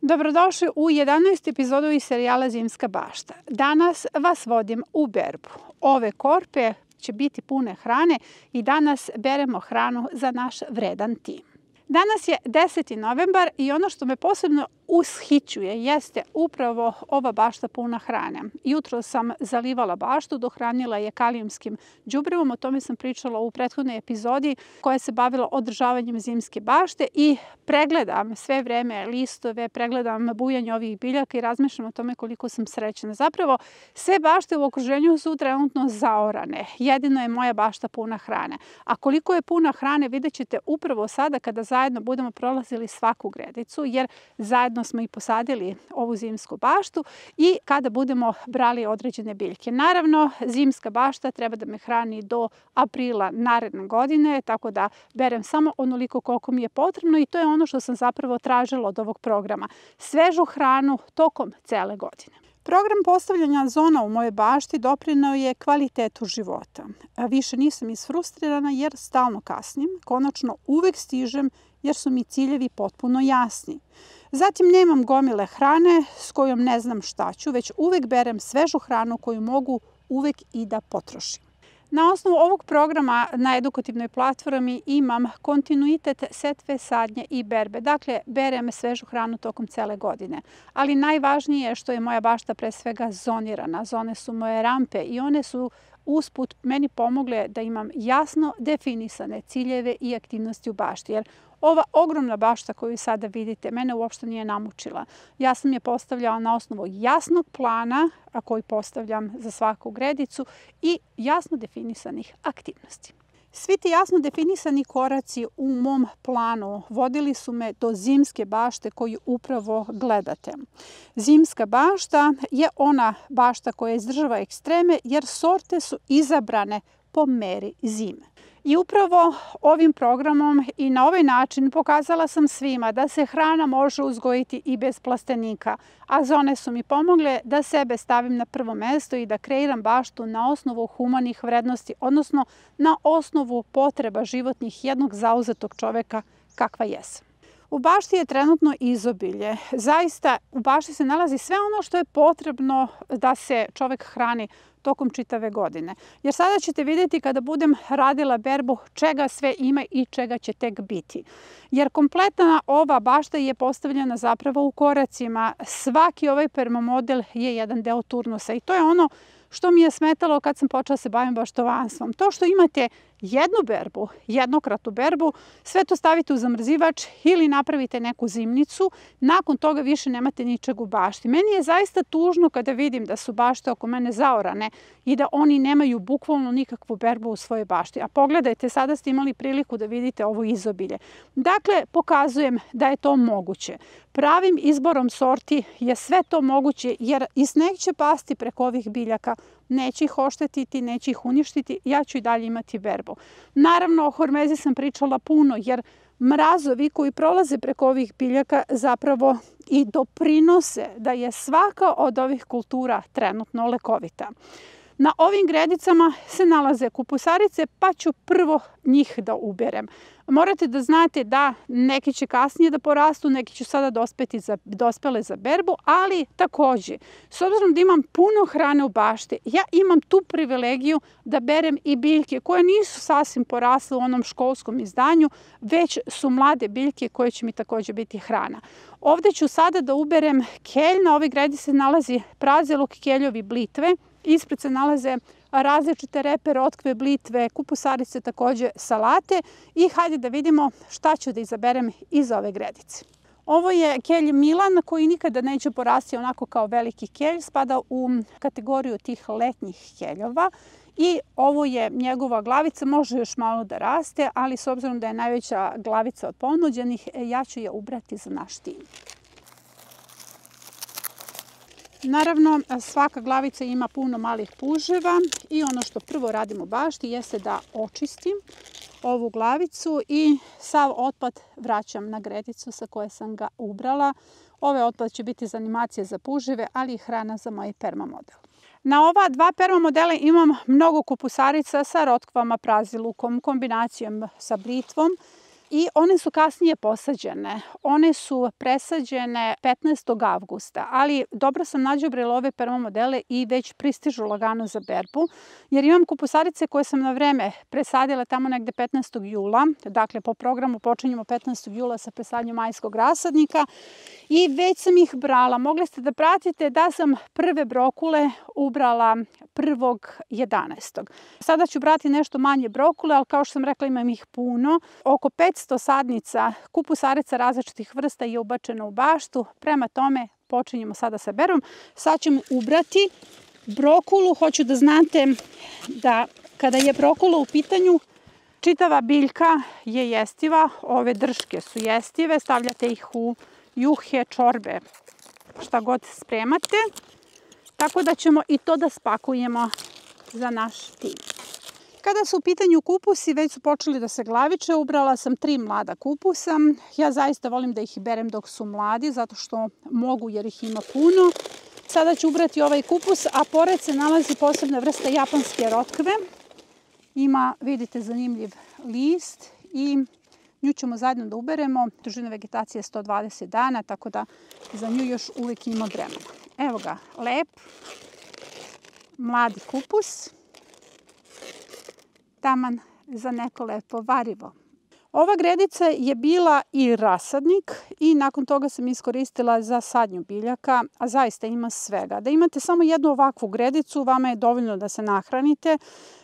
Dobrodošli u 11. epizodu iz serijala Zimska bašta. Danas vas vodim u berbu. Ove korpe će biti pune hrane i danas beremo hranu za naš vredan tim. Danas je 10. novembar i ono što me posebno ushićuje jeste upravo ova bašta puna hrane. Jutro sam zalivala baštu, dohranila je kalijumskim đubrivom, o tome sam pričala u prethodnoj epizodi koja se bavila održavanjem zimske bašte i pregledam sve vreme listove, pregledam bujanje ovih biljaka i razmišljam o tome koliko sam srećna. Zapravo, sve bašte u okruženju su trenutno zaorane. Jedino je moja bašta puna hrane. A koliko je puna hrane vidjet ćete upravo sada kada zajedno budemo prolazili svaku gredicu, jer zajedno smo i posadili ovu zimsku baštu i kada budemo brali određene biljke. Naravno, zimska bašta treba da me hrani do aprila naredne godine, tako da berem samo onoliko koliko mi je potrebno i to je ono što sam zapravo tražila od ovog programa. Svežu hranu tokom cele godine. Program postavljanja zona u mojoj bašti doprineo je kvalitetu života. Više nisam isfrustrirana jer stalno kasnim. Konačno uvek stižem jer su mi ciljevi potpuno jasni. Zatim nemam gomile hrane s kojom ne znam šta ću, već uvek berem svežu hranu koju mogu uvek i da potrošim. Na osnovu ovog programa na edukativnoj platformi imam kontinuitet setve, sadnje i berbe. Dakle, berem svežu hranu tokom cele godine. Ali najvažnije je što je moja bašta pre svega zonirana. Zone su moje rampe i one su usput meni pomogle da imam jasno definisane ciljeve i aktivnosti u bašti. Jer ova ogromna bašta koju sada vidite mene uopšte nije namučila. Ja sam je postavljala na osnovu jasnog plana, a koji postavljam za svaku gredicu i jasno definisanih aktivnosti. Svi ti jasno definisani koraci u mom planu vodili su me do zimske bašte koju upravo gledate. Zimska bašta je ona bašta koja izdržava ekstreme jer sorte su izabrane po meri zime. I upravo ovim programom i na ovaj način pokazala sam svima da se hrana može uzgojiti i bez plastenika, a zone su mi pomogle da sebe stavim na prvo mesto i da kreiram baštu na osnovu humanih vrednosti, odnosno na osnovu potreba životnih jednog zauzetog čoveka kakva jesam. U bašti je trenutno izobilje. Zaista u bašti se nalazi sve ono što je potrebno da se čovek hrani tokom čitave godine. Jer sada ćete vidjeti kada budem radila berbu čega sve ima i čega će tek biti. Jer kompletna ova bašta je postavljena zapravo u koracima. Svaki ovaj permamodel je jedan deo turnusa i to je ono što mi je smetalo kad sam počela se bavim baštovanstvom. To što imate jednu berbu, jednokratnu berbu, sve to stavite u zamrzivač ili napravite neku zimnicu, nakon toga više nemate ničeg u bašti. Meni je zaista tužno kada vidim da su bašte oko mene zaorane i da oni nemaju bukvalno nikakvu berbu u svojoj bašti. A pogledajte, sada ste imali priliku da vidite ovo izobilje. Dakle, pokazujem da je to moguće. Pravim izborom sorti je sve to moguće jer i sneg će pasti preko ovih biljaka. Neće ih oštetiti, neće ih uništiti, ja ću i dalje imati berbu. Naravno, o hormezi sam pričala puno jer mrazovi koji prolaze preko ovih biljaka zapravo i doprinose da je svaka od ovih kultura trenutno lekovita. Na ovim gredicama se nalaze kupusarice, pa ću prvo njih da uberem. Morate da znate da neki će kasnije da porastu, neki će sada dospele za berbu, ali takođe, s obzirom da imam puno hrane u bašti, ja imam tu privilegiju da berem i biljke koje nisu sasvim porasle u onom školskom izdanju, već su mlade biljke koje će mi takođe biti hrana. Ovde ću sada da uberem kelj, na ovoj gredi se nalazi praziluk, keljovi, blitve, ispred se nalaze različite repe, rotkve, blitve, kupusarice, takođe salate i hajde da vidimo šta ću da izaberem iz ove gredice. Ovo je kelj Milan koji nikada neće porasti onako kao veliki kelj, spada u kategoriju tih letnjih keljova i ovo je njegova glavica, može još malo da raste, ali s obzirom da je najveća glavica od ponuđenih, ja ću je ubrati za naš tim. Naravno, svaka glavica ima puno malih puževa i ono što prvo radim u bašti jeste da očistim ovu glavicu i sav otpad vraćam na gredicu sa koje sam ga ubrala. Ovaj otpad će biti za animacije za puževe, ali i hrana za moj permamodel. Na ova dva permamodela imam mnogo kupusarica sa rotkvama, prazilukom, kombinacijom sa blitvom. i one su kasnije posađene. One su presađene 15. avgusta, ali dobro sam nađubrila ove perma modele i već pristižu lagano za berbu, jer imam kupusarice koje sam na vreme presadila tamo negde 15. jula, dakle po programu počinjemo 15. jula sa presadnjom majskog rasadnika i već sam ih brala. Mogli ste da pratite da sam prve brokule ubrala 1.11. Sada ću brati nešto manje brokule, ali kao što sam rekla imam ih puno. Oko 500 sadnica kupusarica različitih vrsta je ubačeno u baštu, prema tome počinjemo sada sa berbom. Sad ćemo ubrati brokulu. Hoću da znate da kada je brokula u pitanju, čitava biljka je jestiva, ove drške su jestive, stavljate ih u juhe, čorbe, šta god spremate. Tako da ćemo i to da spakujemo za naš tim. Kada su u pitanju kupusi, već su počeli da se glaviče. Ubrala sam 3 mlada kupusa. Ja zaista volim da ih berem dok su mladi, zato što mogu jer ih ima puno. Sada ću ubrati ovaj kupus, a pored se nalazi posebna vrsta japanske rotkve. Ima, vidite, zanimljiv list i nju ćemo zajedno da uberemo. Dužina vegetacije je 120 dana, tako da za nju još uvijek ima vremena. Evo ga, lep, mladi kupus, taman za neko lepo varivo. Ova gredica je bila i rasadnik i nakon toga sam iskoristila za sadnju biljaka, a zaista ima svega. Da imate samo jednu ovakvu gredicu, vama je dovoljno da se nahranite,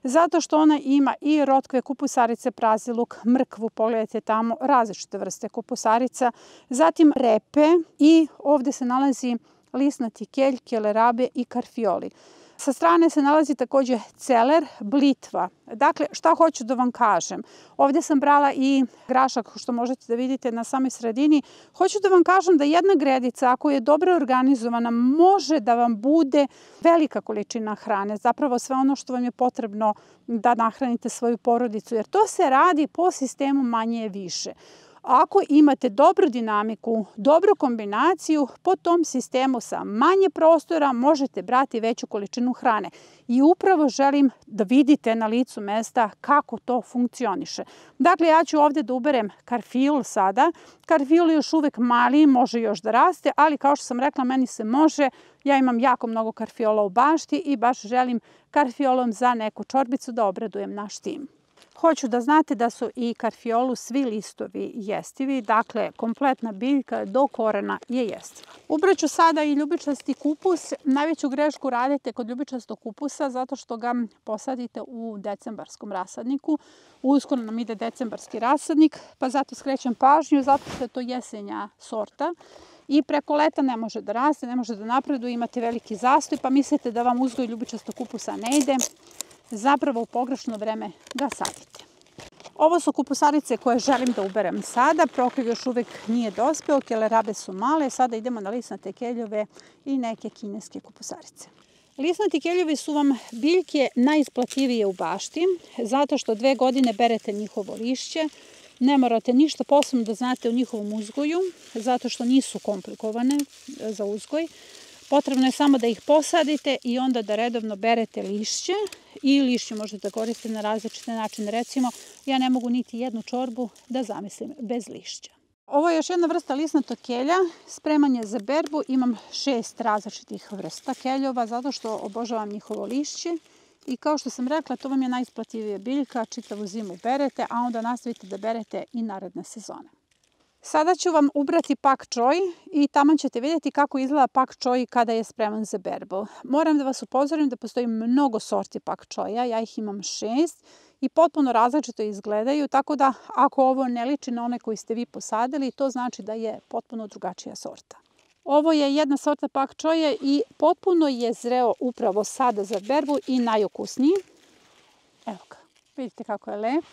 zato što ona ima i rotkve, kupusarice, praziluk, mrkvu, pogledajte tamo, različite vrste kupusarica, zatim repe i ovde se nalazi lisnati kelj, kelerabe i karfioli. Sa strane se nalazi takođe celer, blitva. Dakle, šta hoću da vam kažem? Ovdje sam brala i grašak, što možete da vidite na samoj sredini. Hoću da vam kažem da jedna gredica, ako je dobro organizovana, može da vam bude velika količina hrane. Zapravo sve ono što vam je potrebno da nahranite svoju porodicu, jer to se radi po sistemu manje je više. Ako imate dobru dinamiku, dobru kombinaciju, po tom sistemu sa manje prostora možete brati veću količinu hrane. I upravo želim da vidite na licu mesta kako to funkcioniše. Dakle, ja ću ovdje da uberem karfiol sada. Karfiol je još uvek mali, može još da raste, ali kao što sam rekla, meni se može. Ja imam jako mnogo karfiola u bašti i baš želim karfiolom za neku čorbicu da obradujem naš tim. Hoću da znate da su i karfiolu svi listovi jestivi, dakle kompletna biljka do korena je jestiva. Ubraću sada i ljubičasti kupus. Najveću grešku radite kod ljubičastog kupusa zato što ga posadite u decembarskom rasadniku. Uskoro nam ide decembarski rasadnik, pa zato skrećem pažnju, zato što je to jesenja sorta. I preko leta ne može da raste, ne može da napreduje, imate veliki zastoj, pa mislite da vam uzgoj ljubičastog kupusa ne ide. Zapravo u pogrešno vreme ga sadite. Ovo su kupusarice koje želim da uberem sada. Prokrilj još uvijek nije dospeo, kelerabe su male. Sada idemo na lisnate keljove i neke kineske kupusarice. Lisnati keljovi su vam biljke najisplativije u bašti, zato što 2 godine berete njihovo lišće. Ne morate ništa posebno da znate o njihovom uzgoju, zato što nisu komplikovane za uzgoj. Potrebno je samo da ih posadite i onda da redovno berete lišće i lišće možete da koristite na različite načine. Recimo, ja ne mogu niti jednu čorbu da zamislim bez lišća. Ovo je još jedna vrsta lisnatog kelja, spremanje za berbu. Imam 6 različitih vrsta keljova zato što obožavam njihovo lišće. I kao što sam rekla, to vam je najisplativija biljka, čitavu zimu berete, a onda nastavite da berete i naredne sezone. Sada ću vam ubrati pak čoj i tamo ćete vidjeti kako izgleda pak čoj kada je spreman za berbu. Moram da vas upozorim da postoji mnogo sorti pak čoja, ja ih imam 6 i potpuno različito izgledaju, tako da ako ovo ne liči na one koji ste vi posadili, to znači da je potpuno drugačija sorta. Ovo je jedna sorta pak čoja i potpuno je zreo upravo sada za berbu i najukusniji. Evo ga, vidite kako je lep.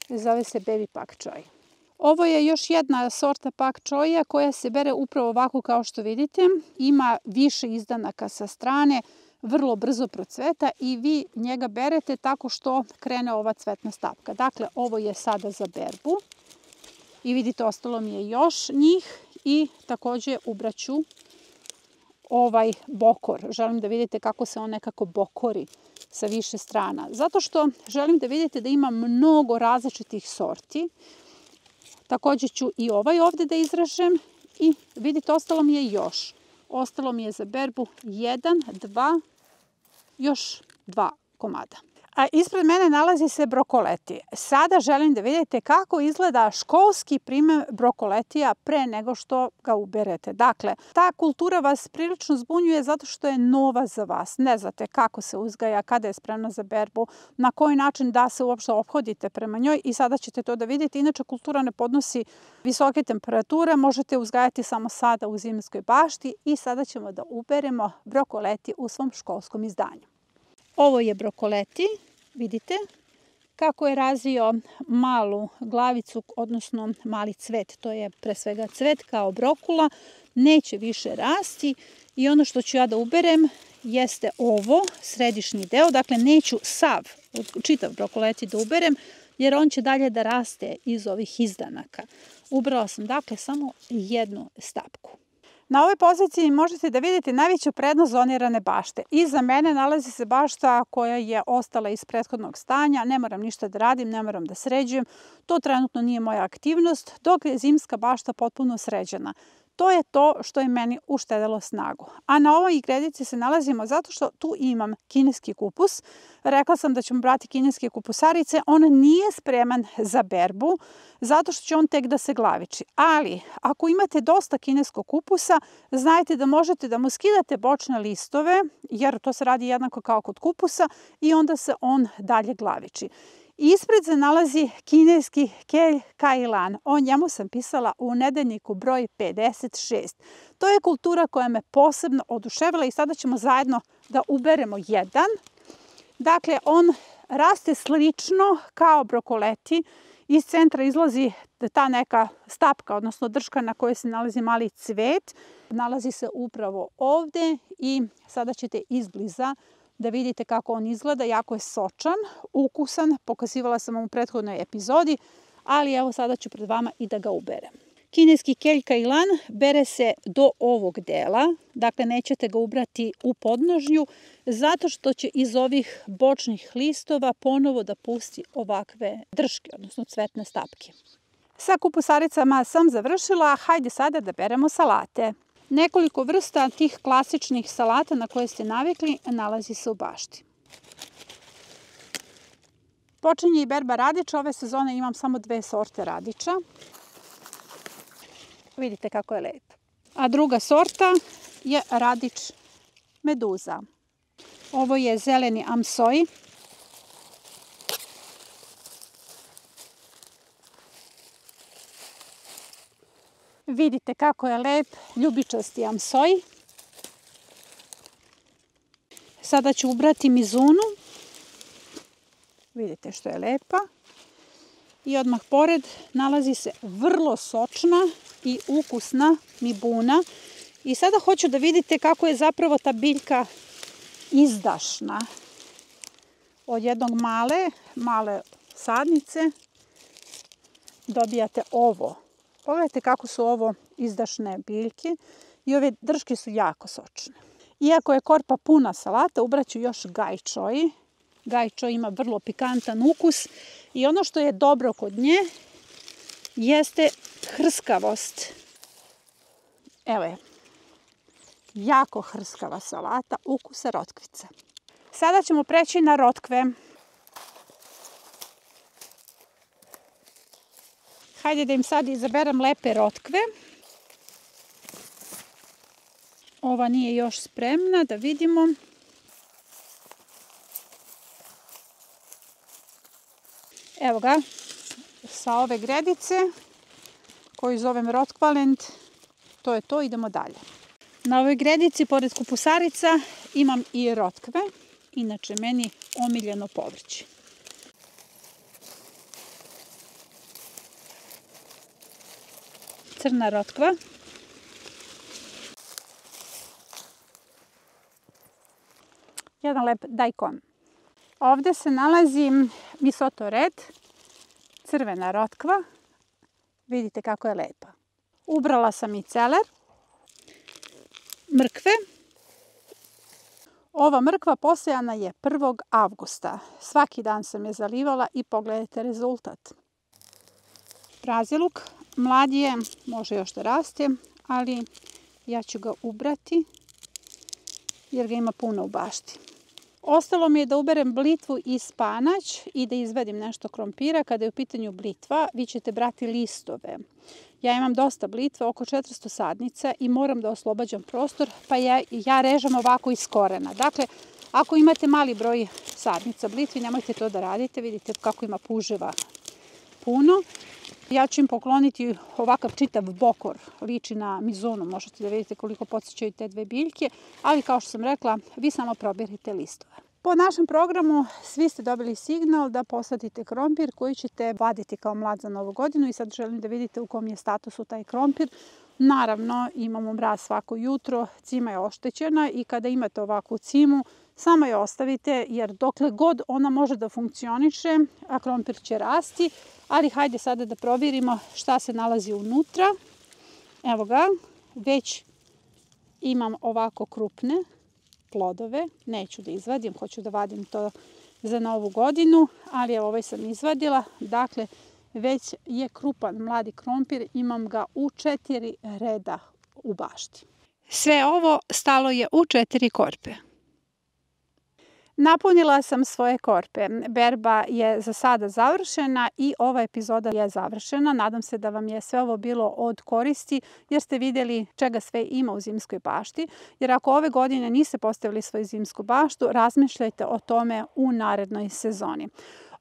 Zove se baby pak čoj. Ovo je još jedna sorta pak čoja koja se bere upravo ovako kao što vidite. Ima više izdanaka sa strane, vrlo brzo procveta i vi njega berete tako što krene ova cvetna stapka. Dakle, ovo je sada za berbu. I vidite, ostalo mi je još njih i također ubraću ovaj bokor. Želim da vidite kako se on nekako bokori sa više strana. Zato što želim da vidite da ima mnogo različitih sorti Takođe ću i ovaj ovde da izrežem i vidite, ostalo mi je još. Ostalo mi je za berbu 1, 2, još 2 komada. A ispred mene nalazi se brokoleti. Sada želim da vidite kako izgleda školski primer brokoletija pre nego što ga uberete. Dakle, ta kultura vas prilično zbunjuje zato što je nova za vas. Ne znate kako se uzgaja, kada je spremna za berbu, na koji način da se uopšte ophodite prema njoj i sada ćete to da vidite. Inače, kultura ne podnosi visoke temperature, možete uzgajati samo sada u zimskoj bašti i sada ćemo da uberemo brokoleti u svom školskom izdanju. Ovo je brokoleti, vidite kako je razvio malu glavicu, odnosno mali cvet. To je pre svega cvet kao brokula, neće više rasti i ono što ću ja da uberem jeste ovo, središnji deo. Dakle, neću čitav brokoleti da uberem jer on će dalje da raste iz ovih izdanaka. Ubrala sam dakle samo jednu stapku. Na ovoj poziciji možete da vidite najveću prednost zonirane bašte. Iza mene nalazi se bašta koja je ostala iz prethodnog stanja. Ne moram ništa da radim, ne moram da sređujem. To trenutno nije moja aktivnost, dok je zimska bašta potpuno sređena. To je to što je meni uštedelo snagu. A na ovoj gredici se nalazimo zato što tu imam kineski kupus. Rekla sam da ćemo brati kineske kupusarice. On nije spreman za berbu zato što će on tek da se glaviči. Ali ako imate dosta kineskog kupusa, znajte da možete da mu skidate bočne listove, jer to se radi jednako kao kod kupusa i onda se on dalje glaviči. Ispred se nalazi kineski kelj kailan. O njemu sam pisala u nedeljniku broj 56. To je kultura koja me posebno oduševila i sada ćemo zajedno da uberemo jedan. Dakle, on raste slično kao brokoleti. Iz centra izlazi ta neka stapka, odnosno drška na kojoj se nalazi mali cvet. Nalazi se upravo ovde i sada ćete izbliza da vidite kako on izgleda. Jako je sočan, ukusan, pokazivala sam vam u prethodnoj epizodi, ali evo sada ću pred vama i da ga uberem. Kineski kelj kailan bere se do ovog dela, dakle nećete ga ubrati u podnožnju, zato što će iz ovih bočnih listova ponovo da pusti ovakve drške, odnosno cvetne stapke. Sa kupusaricama sam završila, hajde sada da beremo salate. Nekoliko vrsta tih klasičnih salata na koje ste navikli nalazi se u bašti. Počinje i berba radiča. Ove sezone imam samo 2 sorte radiča. Vidite kako je lep. A druga sorta je radič meduza. Ovo je zeleni amsoj. Vidite kako je lep, ljubičasti amsoj. Sada ću ubrati mizunu. Vidite što je lepa. I odmah pored nalazi se vrlo sočna i ukusna mibuna. I sada hoću da vidite kako je zapravo ta biljka izdašna. Od jednog male sadnice dobijate ovo. Pogledajte kako su ovo izdašne biljke i ove drške su jako sočne. Iako je korpa puna salata, ubraću još gai choi. Gai choi ima vrlo pikantan ukus i ono što je dobro kod nje jeste hrskavost. Evo je, jako hrskava salata ukusa rotkvice. Sada ćemo preći na rotkve. Hajde da im sad izaberem lepe rotkve. Ova nije još spremna, da vidimo. Evo ga, sa ove gredice, koju zovem Rotkvalent, to je to, idemo dalje. Na ovoj gredici, pored kupusarica, imam i rotkve, inače meni omiljeno povrće. Crna rotkva. Jedan lep daikon. Ovde se nalazi misoto red, crvena rotkva. Vidite kako je lepa. Ubrala sam i celer, mrkve. Ova mrkva posejana je 1. avgusta. Svaki dan sam je zalivala i pogledajte rezultat. Raziluk mlad je, može još da raste, ali ja ću ga ubrati jer ga ima puno u bašti. Ostalo mi je da uberem blitvu i spanać i da izvadim nešto krompira. Kada je u pitanju blitva, vi ćete brati listove. Ja imam dosta blitve, oko 400 sadnica i moram da oslobađam prostor, pa ja režem ovako iz korena. Dakle, ako imate mali broj sadnica blitvi, nemojte to da radite. Vidite kako ima puževa puno. Ja ću im pokloniti ovakav čitav bokor, liči na mizunu, možete da vidite koliko podsjećaju te dve biljke, ali kao što sam rekla, vi samo probirite listove. Po našem programu svi ste dobili signal da posadite krompir koji ćete vaditi kao mlad za Novu godinu i sad želim da vidite u kom je statusu taj krompir. Naravno, imamo mraz svako jutro, cima je oštećena i kada imate ovakvu cimu, samo je ostavite jer dokle god ona može da funkcioniše, a krompir će rasti, ali hajde sada da provjerimo šta se nalazi unutra. Evo ga, već imam ovako krupne plodove, neću da izvadim, hoću da vadim to za Novu godinu, ali evo ovaj sam izvadila, dakle već je krupan mladi krompir, imam ga u 4 reda u bašti. Sve ovo stalo je u 4 korpe. Napunila sam svoje korpe. Berba je za sada završena i ova epizoda je završena. Nadam se da vam je sve ovo bilo od koristi jer ste vidjeli čega sve ima u zimskoj bašti. Jer ako ove godine niste postavili svoju zimsku baštu, razmišljajte o tome u narednoj sezoni.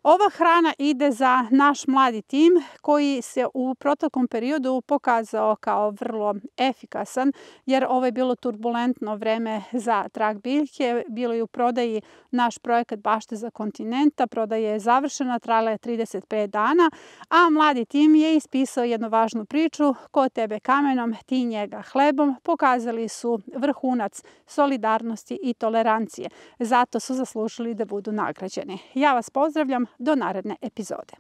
Ova hrana ide za naš mladi tim koji se u protokom periodu pokazao kao vrlo efikasan jer ovo je bilo turbulentno vreme za trag biljke. Bilo je u prodaji naš projekat Bašte za kontinenta. Prodaja je završena, trajala je 35 dana, a mladi tim je ispisao jednu važnu priču: ko tebe kamenom, ti njega hlebom. Pokazali su vrhunac solidarnosti i tolerancije. Zato su zaslužili da budu nagrađeni. Ja vas pozdravljam. Do naredne epizode.